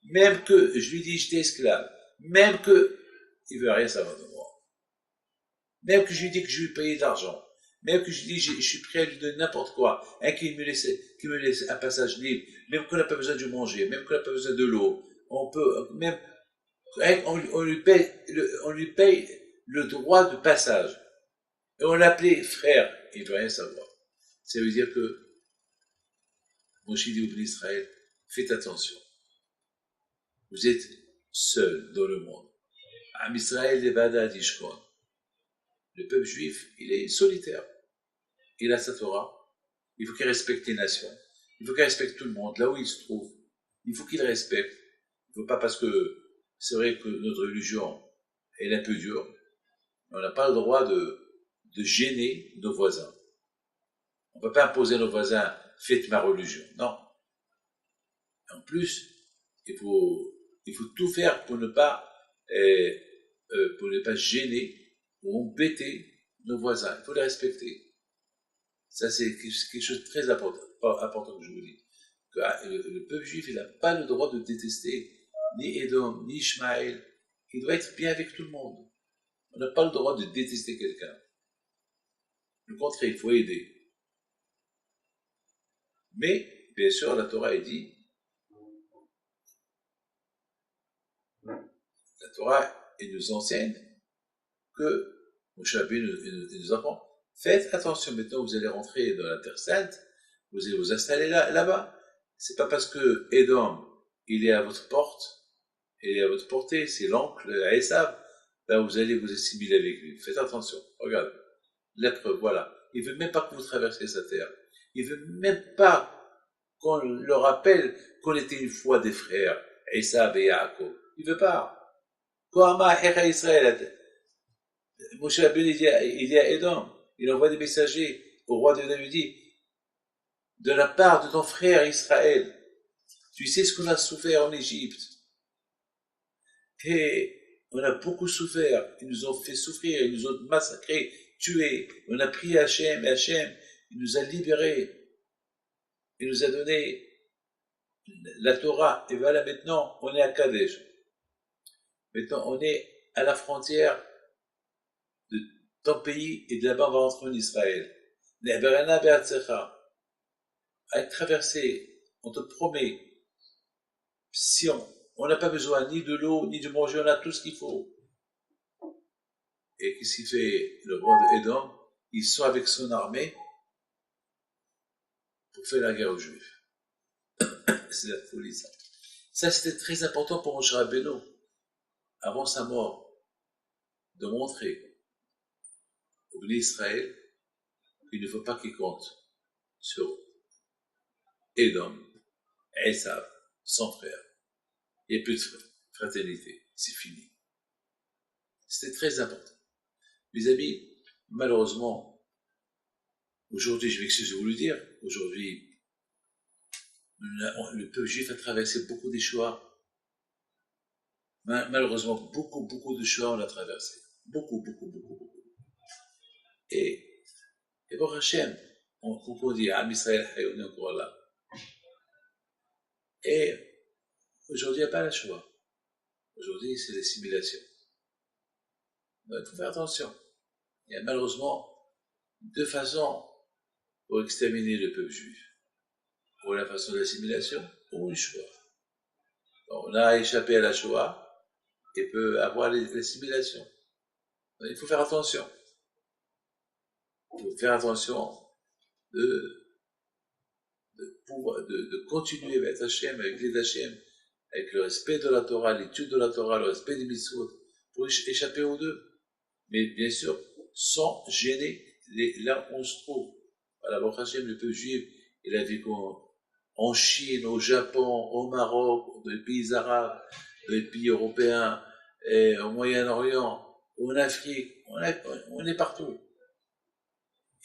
même que je lui dis j'étais esclave, même que il veut rien savoir de moi, même que je lui dis que je lui paye de l'argent, même que je lui dis je suis prêt à lui donner n'importe quoi, qu'il me laisse un passage libre, même qu'on n'a pas besoin de manger, même qu'on n'a pas besoin de l'eau, on peut même on lui paye le droit de passage. Et on l'appelait frère, il ne veut rien savoir. Ça veut dire que Moshe dit au peuple d'Israël, faites attention. Vous êtes seul dans le monde. Am Israël levada dishkon. Le peuple juif, il est solitaire. Il a sa Torah. Il faut qu'il respecte les nations. Il faut qu'il respecte tout le monde, là où il se trouve. Il faut qu'il respecte. Il ne faut pas parce que c'est vrai que notre religion est un peu dure. On n'a pas le droit de gêner nos voisins. On ne peut pas imposer à nos voisins, faites ma religion. Non. En plus, il faut tout faire pour ne pas gêner ou embêter nos voisins. Il faut les respecter. Ça, c'est quelque chose de très important que je vous dis. Que le peuple juif, il n'a pas le droit de détester ni Edom, ni Ishmaël. Il doit être bien avec tout le monde. On n'a pas le droit de détester quelqu'un. Au contraire, il faut aider. Mais, bien sûr, la Torah est dit, la Torah nous enseigne que Moshe Rabbeinu nous apprend, faites attention, maintenant vous allez rentrer dans la Terre Sainte, vous allez vous installer là-bas. C'est pas parce que Edom, il est à votre porte, il est à votre portée, c'est l'oncle à Esav, là vous allez vous assimiler avec lui. Faites attention, regarde, la preuve, voilà. Il veut même pas que vous traversiez sa terre. Il veut même pas qu'on le rappelle qu'on était une fois des frères, Esav et Yaakov. Il veut pas. Kohama Echa Israël. Moshe Rabbeinu, il dit à Edom, il envoie des messagers au roi de Edom, il dit, de la part de ton frère Israël, tu sais ce qu'on a souffert en Égypte. Et on a beaucoup souffert. Ils nous ont fait souffrir, ils nous ont massacrés, tués. On a prié Hachem, et Hachem, il nous a libérés. Il nous a donné la Torah. Et voilà, maintenant, on est à Kadesh. Maintenant, on est à la frontière de ton pays, et de là-bas, on va rentrer en Israël. Avec traversée, on te promet, si on n'a pas besoin ni de l'eau, ni de manger, on a tout ce qu'il faut. Et qu'est-ce qu'il fait le roi de Édom? Il sort avec son armée pour faire la guerre aux Juifs. C'est la folie, ça. Ça, c'était très important pour Moshe Rabbeinu, avant sa mort, de montrer au peuple d'Israël qu'il ne faut pas qu'il compte sur Édom, Esav, son frère. Il n'y a plus de fraternité, c'est fini. C'était très important. Mes amis, malheureusement, aujourd'hui, je m'excuse de vous le dire, aujourd'hui, le peuple juif a traversé beaucoup d'échois. Malheureusement, beaucoup de choix on l'a traversé. Beaucoup. Et pour Hachem, on dit, Am Israël, on est encore là. Et aujourd'hui, il n'y a pas la choix. Aujourd'hui, c'est l'assimilation. Donc, il faut faire attention. Il y a malheureusement deux façons pour exterminer le peuple juif. Ou la façon de l'assimilation, ou une Shoah. On a échappé à la Shoah et peut avoir l'assimilation. Donc, il faut faire attention. Il faut faire attention de continuer avec Hachem, avec l'aide d'Hachem, avec le respect de la Torah, l'étude de la Torah, le respect des mitzvot, pour échapper aux deux. Mais bien sûr, sans gêner là où on se trouve. Voilà, Baruch Hashem, le peuple juif, il a vécu en Chine, au Japon, au Maroc, dans les pays arabes, dans les pays européens, et au Moyen-Orient, en Afrique, on est partout.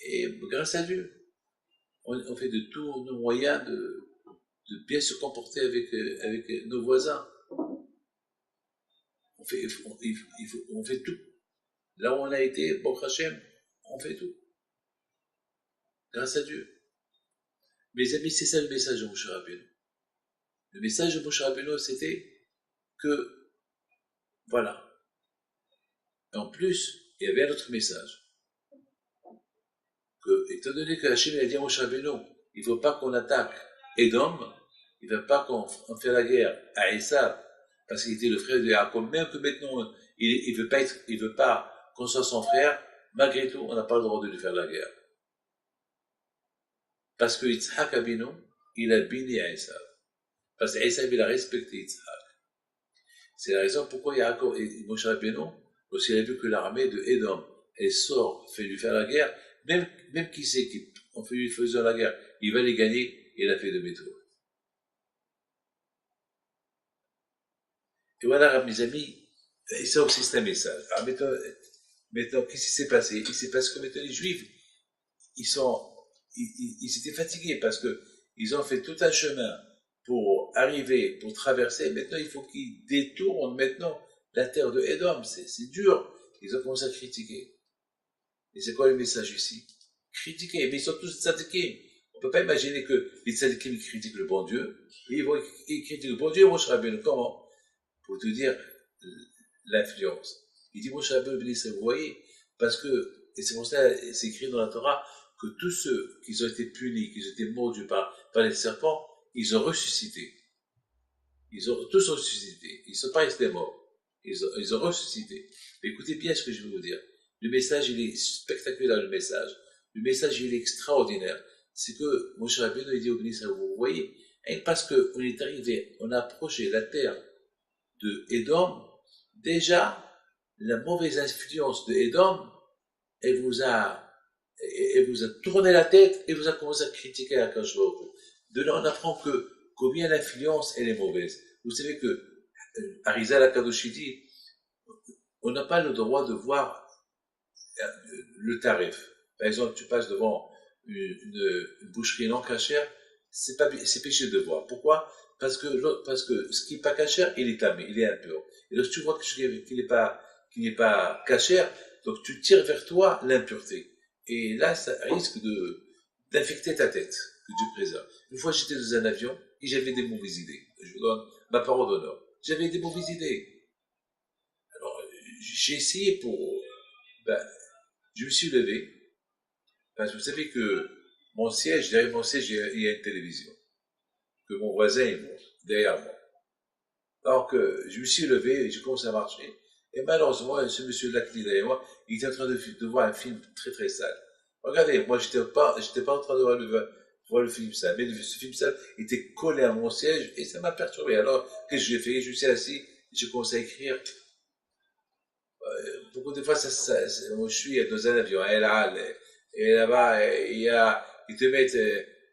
Et grâce à Dieu, on fait de tous nos moyens de bien se comporter avec nos voisins. On fait tout. Là où on a été, Baruch Hashem, on fait tout. Grâce à Dieu. Mes amis, c'est ça le message de Moshe Rabbeinu. Le message de Moshe Rabbeinu, c'était que, voilà. Et en plus, il y avait un autre message. Que, étant donné que Hachem a dit à Moshe Rabbeinu, il ne faut pas qu'on attaque Edom, il ne faut pas qu'on fasse la guerre à Esav, parce qu'il était le frère de Yaakov, même que maintenant, il ne veut pas qu'on soit son frère, malgré tout, on n'a pas le droit de lui faire la guerre. Parce que Yitzhak Abinu, il a béni à Esav. Parce qu'Esav, il a respecté Yitzhak. C'est la raison pourquoi Yaakov et Moshe Rabbeinu, lorsqu'il a vu que l'armée de Edom, elle sort, fait lui faire la guerre, même qui sait qu'on fait lui faisant la guerre, il va les gagner, il a fait demi-tour. Et voilà, mes amis, et ça aussi c'est un message. Alors maintenant qu'est-ce qui s'est passé? Il s'est passé que maintenant les Juifs, ils s'étaient fatigués parce que ils ont fait tout un chemin pour arriver, pour traverser. Maintenant, il faut qu'ils détournent maintenant la terre de Edom. C'est dur. Ils ont commencé à critiquer. Et c'est quoi le message ici? Critiquer. Mais ils sont tous tzadikim. On ne peut pas imaginer que les tzadikim critiquent le bon Dieu. Et ils critiquent le bon Dieu. Moshe Rabbeinu, comment? Pour te dire l'influence. Il dit Moshe Rabbeinu, vous voyez, parce que, et c'est pour ça, c'est écrit dans la Torah, que tous ceux qui ont été punis, qui ont été mordus par les serpents, ils ont ressuscité. Ils ont tous ressuscité. Ils ne sont pas restés morts. Ils ont ressuscité. Mais écoutez bien ce que je vais vous dire. Le message, il est spectaculaire, le message. Le message, il est extraordinaire. C'est que Moshe Rabbeinu, il dit au bénisseur, vous voyez, et parce qu'on est arrivé, on a approché la terre de Édom, déjà, la mauvaise influence de Édom, elle vous a tourné la tête et vous a commencé à critiquer la Akadosh Baruch Hu. De là, on apprend que combien l'influence, elle est mauvaise. Vous savez que Arizal Akadosh dit, on n'a pas le droit de voir le tarif. Par exemple, tu passes devant une boucherie non cachère, c'est péché de voir. Pourquoi? Parce que ce qui n'est pas cachère, il est tamé, il est impur. Et lorsque tu vois qu'il n'est pas cachère, donc tu tires vers toi l'impureté. Et là, ça risque d'infecter ta tête, que Dieu préserve. Une fois, j'étais dans un avion et j'avais des mauvaises idées. Je vous donne ma parole d'honneur. J'avais des mauvaises idées. Alors, j'ai essayé je me suis levé, parce que vous savez que derrière mon siège, il y a une télévision, que mon voisin est derrière moi. Alors que je me suis levé et j'ai commencé à marcher, et malheureusement, ce monsieur-là qui est derrière moi, il était en train de voir un film très très sale. Regardez, moi j'étais pas en train de voir le film sale, mais ce film sale était collé à mon siège et ça m'a perturbé. Alors, qu'est-ce que j'ai fait? Je me suis assis, j'ai commencé à écrire. Beaucoup de fois, moi, je suis dans un avion, et là-bas, ils te mettent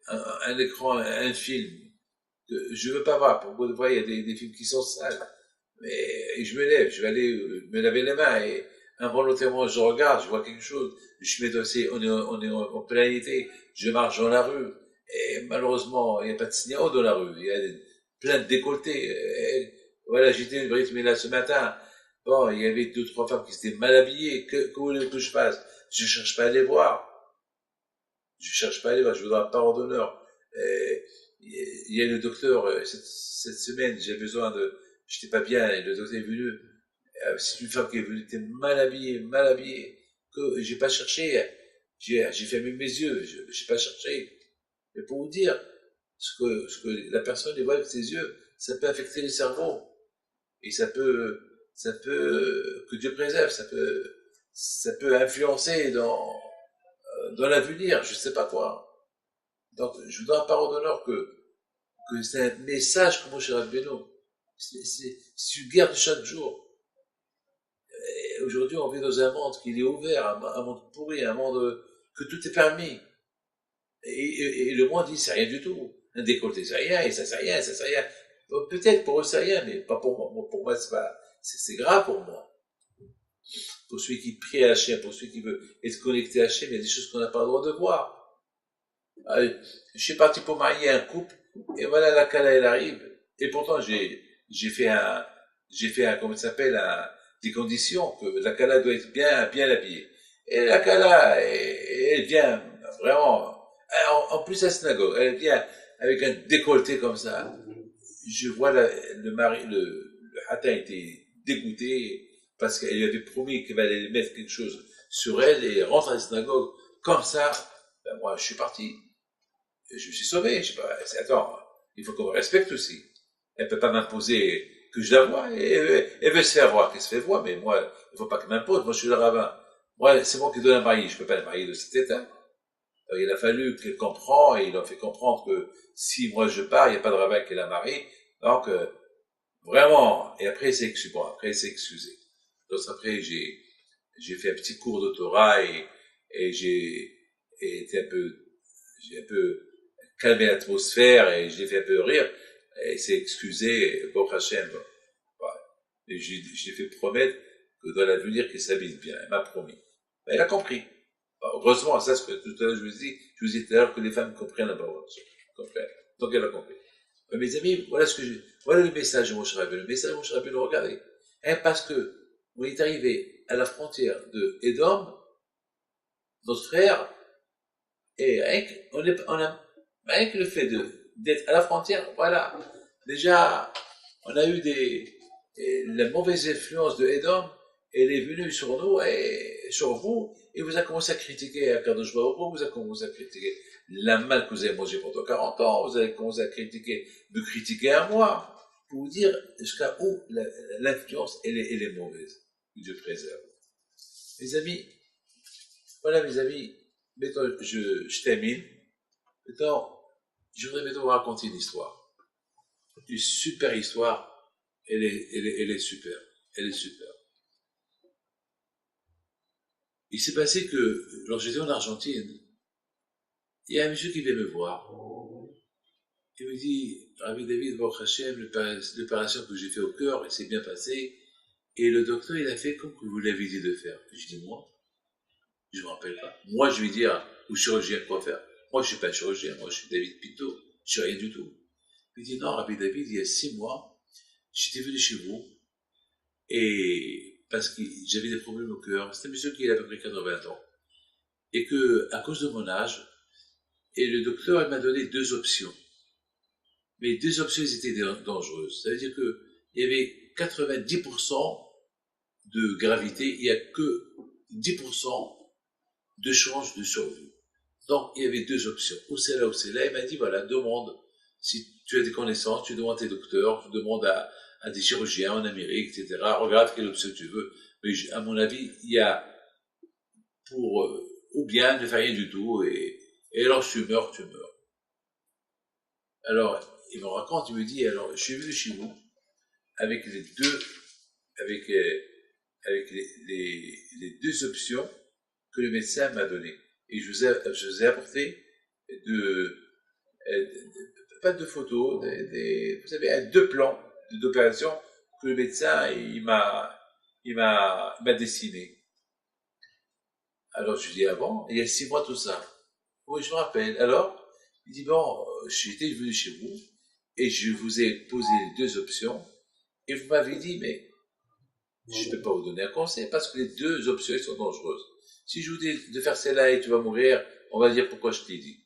un écran, un film que je veux pas voir. Beaucoup de fois, il y a des films qui sont sales. Mais je me lève, je vais aller me laver les mains et involontairement, je regarde, je vois quelque chose. Je mets aussi, on est en plein été, je marche dans la rue et malheureusement, il n'y a pas de signaux dans la rue. Il y a plein de décolletés. Voilà, j'étais une Brit Mila ce matin. Bon, il y avait 2-3 femmes qui s'étaient mal habillées. Que voulez-vous que je fasse? Je cherche pas à les voir. Je voudrais pas en d'honneur. Il y a le docteur, cette semaine, j'ai besoin j'étais pas bien, et le docteur est venu. C'est une femme qui est venue, était mal habillée, que j'ai pas cherché. J'ai fermé mes yeux, j'ai pas cherché. Mais pour vous dire, ce que la personne voit avec ses yeux, ça peut affecter le cerveau. Et que Dieu préserve, ça peut influencer dans l'avenir, je sais pas quoi. Donc, je vous donne la parole d'honneur que c'est un message que Moshe Rabbeinu. C'est une guerre de chaque jour. Et aujourd'hui, on vit dans un monde qui est ouvert, un monde pourri, un monde que tout est permis. Et le monde dit, c'est rien du tout. Un décolleté, c'est rien, et ça, c'est rien, ça, c'est rien. Peut-être pour eux, c'est rien, mais pas pour moi. Pour moi, c'est grave pour moi. Pour celui qui prie à Hachem, pour celui qui veut être connecté à Hachem, il y a des choses qu'on n'a pas le droit de voir. Je suis parti pour marier un couple, et voilà, la Kala, elle arrive. Et pourtant, j'ai fait comment ça s'appelle, des conditions, que la Kala doit être bien habillée. Et la Kala, elle vient vraiment, en plus à la synagogue, elle vient avec un décolleté comme ça. Je vois le Hatin était dégoûté parce qu'elle lui avait promis qu'elle allait mettre quelque chose sur elle et rentre à la synagogue comme ça. Ben moi, je suis parti. Je me suis sauvé. Je sais pas, attends, il faut qu'on me respecte aussi. Elle peut pas m'imposer que je la vois. Elle veut se faire voir, qu'elle se fait voir, mais moi, il faut pas qu'elle m'impose. Moi, je suis le rabbin. Moi, c'est moi qui dois la marier. Je peux pas la marier de cet état. Alors, il a fallu qu'elle comprenne et il a fait comprendre que si moi je pars, il n'y a pas de rabbin qui la marie. Donc, vraiment, et après, c'est excusé. Bon, après, c'est excusé. Donc, après, j'ai fait un petit cours de Torah et j'ai un peu calmé l'atmosphère et j'ai fait un peu rire. Et c'est excusé, Baruch Hashem. Voilà. Et je l'ai fait promettre que dans l'avenir, qu'elle s'habille bien. Elle m'a promis. Ben, elle a compris. Heureusement, ça, ce que tout à l'heure je vous dis tout à l'heure que les femmes comprennent la parole. Donc elle a compris. Mais mes amis, voilà le message de Moshe Rabbeinu. Le message de Moshe Rabbeinu, regardez. Parce que, on est arrivé à la frontière de Édom, notre frère, et avec le fait d'être à la frontière, voilà. Déjà, on a eu la mauvaise influence de Édom, elle est venue sur nous et sur vous, et vous a commencé à critiquer Akadosh Baruch Hu, vous a commencé à critiquer la mal que vous avez mangé pendant 40 ans, vous avez commencé à me critiquer à moi, pour vous dire jusqu'à où l'influence, elle est mauvaise. Que Dieu préserve. Mes amis, voilà mes amis, maintenant je termine. Maintenant, je voudrais maintenant vous raconter une histoire. Une super histoire, elle est super. Elle est super. Il s'est passé que, lorsque j'étais en Argentine, il y a un monsieur qui vient me voir. Il me dit, Rabbi David, Baruch Hashem, l'opération que j'ai fait au cœur, elle s'est bien passée. Et le docteur, il a fait comme que vous l'avez dit de faire. Je dis, moi, je ne me rappelle pas. Moi, je vais dire au chirurgien quoi faire. Moi, je ne suis pas un chirurgien. Moi, je suis David Pinto. Je ne suis rien du tout. Il dit, non, Rabbi David, il y a 6 mois, j'étais venu chez vous. Et parce que j'avais des problèmes au cœur. C'était un monsieur qui a à peu près 80 ans. Et que, à cause de mon âge, et le docteur, il m'a donné 2 options. Mais 2 options, elles étaient dangereuses. Ça veut dire que il y avait 90% de gravité, il n'y a que 10% de chances de survie. Donc, il y avait 2 options. Ou c'est là, ou c'est là. Il m'a dit, voilà, demande, si tu as des connaissances, tu demandes à tes docteurs, tu demandes à des chirurgiens en Amérique, etc. Regarde quelle option tu veux. Mais à mon avis, il y a ou bien ne faire rien du tout, et alors tu meurs. Alors, il me raconte, il me dit, alors, je suis venu chez vous avec les 2 options que le médecin m'a données. Et je vous ai apporté pas de photos, vous savez, 2 plans d'opération que le médecin, il m'a dessiné. Alors, je lui dis, ah bon, il y a 6 mois tout ça. Oui, je me rappelle. Alors, il dit, bon, j'étais venu chez vous, et je vous ai posé les 2 options, et vous m'avez dit, mais je ne peux pas vous donner un conseil, parce que les 2 options, elles sont dangereuses. Si je vous dis de faire celle-là et tu vas mourir, on va dire pourquoi je t'ai dit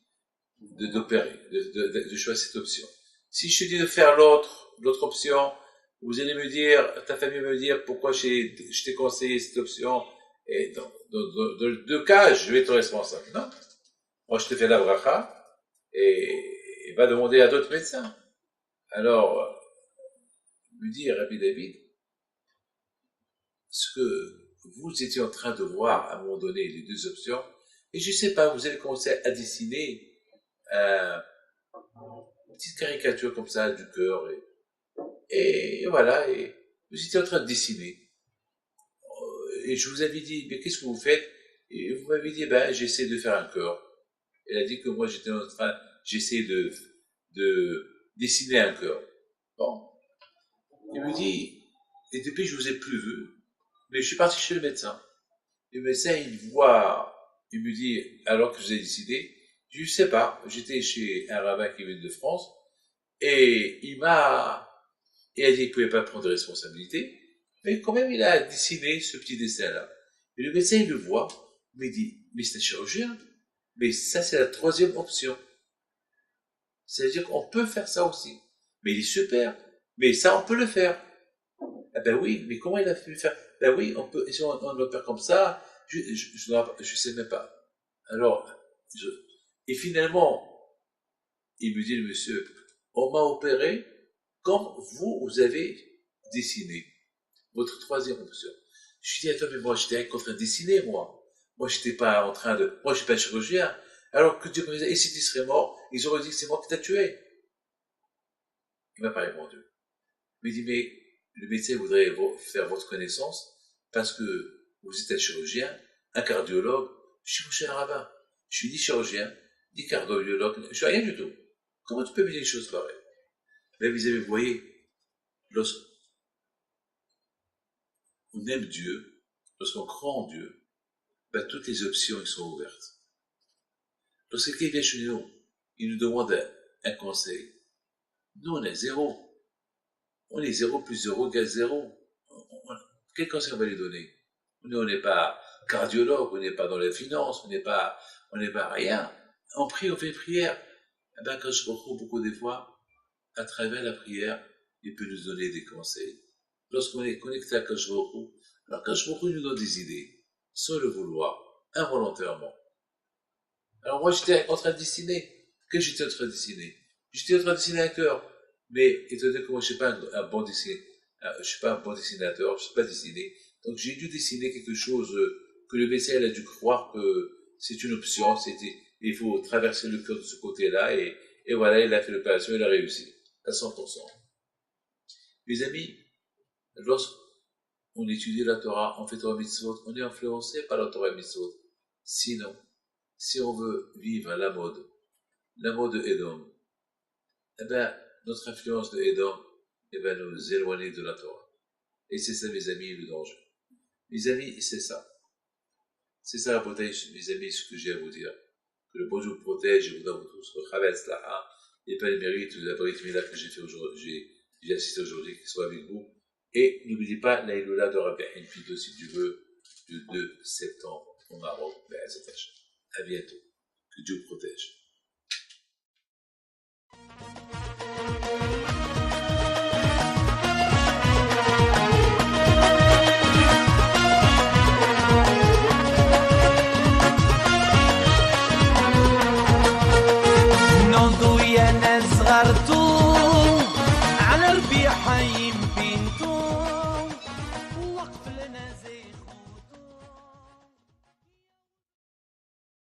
d'opérer, de choisir cette option. Si je te dis de faire l'autre option, vous allez me dire, ta famille va me dire pourquoi je t'ai conseillé cette option, et dans les 2 cas, je vais être responsable. Non. Moi, je te fais la bracha, et va demander à d'autres médecins. Alors, me dit Rabbi David, ce que vous étiez en train de voir à un moment donné, les 2 options, et je ne sais pas, vous avez commencé à dessiner une petite caricature comme ça du cœur, et voilà, et vous étiez en train de dessiner. Et je vous avais dit, mais qu'est-ce que vous faites? Et vous m'avez dit, ben, j'essaie de faire un cœur. Elle a dit que moi, j'essaie de dessiner un cœur. Bon. Il me dit, et depuis, je vous ai plus vu, mais je suis parti chez le médecin. Le médecin, il me dit, alors que je vous ai décidé, je ne sais pas, j'étais chez un rabbin qui vient de France, et il a dit qu'il ne pouvait pas prendre de responsabilité, mais quand même, il a dessiné ce petit dessin-là. Et le médecin, il le voit, il me dit, mais c'est un chirurgien, mais ça, c'est la troisième option. C'est-à-dire qu'on peut faire ça aussi. Mais il est super. Mais ça, on peut le faire. Ah ben oui, mais comment il a pu faire? Ben oui, on peut, si on l'opère comme ça, je sais même pas. Alors, et finalement, il me dit, le monsieur, on m'a opéré comme vous avez dessiné. Votre troisième option. Je lui dis, attends, mais moi, j'étais en train de dessiner, moi. Moi, j'étais pas en train de, moi, je suis pas chirurgien. Alors que Dieu me disait, et si tu serais mort, ils auraient dit que c'est moi qui t'ai tué. Il m'a pas répondu. Il me dit, mais le médecin voudrait faire votre connaissance parce que vous êtes un chirurgien, un cardiologue, je suis un rabbin. Je suis ni chirurgien, ni cardiologue, je suis rien du tout. Comment tu peux me dire une chose pareille? Mais vous voyez, lorsqu'on aime Dieu, lorsqu'on croit en Dieu, ben, toutes les options ils sont ouvertes. Lorsque quelqu'un vient chez nous, il nous demande un conseil. Nous, on est zéro. On est 0 plus 0 égale 0. Quel conseil on va lui donner? Nous, on n'est pas cardiologue, on n'est pas dans les finances, on n'est pas rien. On prie, on fait une prière. Eh ben, quand je retrouve beaucoup des fois, à travers la prière, il peut nous donner des conseils. Lorsqu'on est connecté à Kajboku, alors Kajboku nous donne des idées, sans le vouloir, involontairement. Alors moi, j'étais en train de dessiner. Qu'est-ce que j'étais en train de dessiner? J'étais en train de dessiner un cœur. Mais, étant donné que moi, je suis pas un bon dessinateur, je suis pas un bon dessinateur, je sais pas dessiner. Donc, j'ai dû dessiner quelque chose que le médecin, a dû croire que c'est une option, il faut traverser le cœur de ce côté-là, et voilà, il a fait l'opération, il a réussi. À 100%. Mes amis, lorsqu'on étudie la Torah, on fait Torah Mitzvot, on est influencé par la Torah Mitzvot. Sinon, si on veut vivre à la mode de Edom, eh ben, notre influence de Edom, eh ben, nous éloigner de la Torah. Et c'est ça, mes amis, le danger. Mes amis, c'est ça. C'est ça la protège, mes amis, ce que j'ai à vous dire. Que le bon Dieu vous protège et vous donne tous le Chavetz Laha, et pas les mérites de la Brit Mila que j'ai fait aujourd'hui, j'ai assisté aujourd'hui, qu'il soit avec vous. Et n'oubliez pas l'Aïloula de Rabbi Henfid, si tu veux, du 2 septembre au Maroc. À bientôt. Que Dieu vous protège.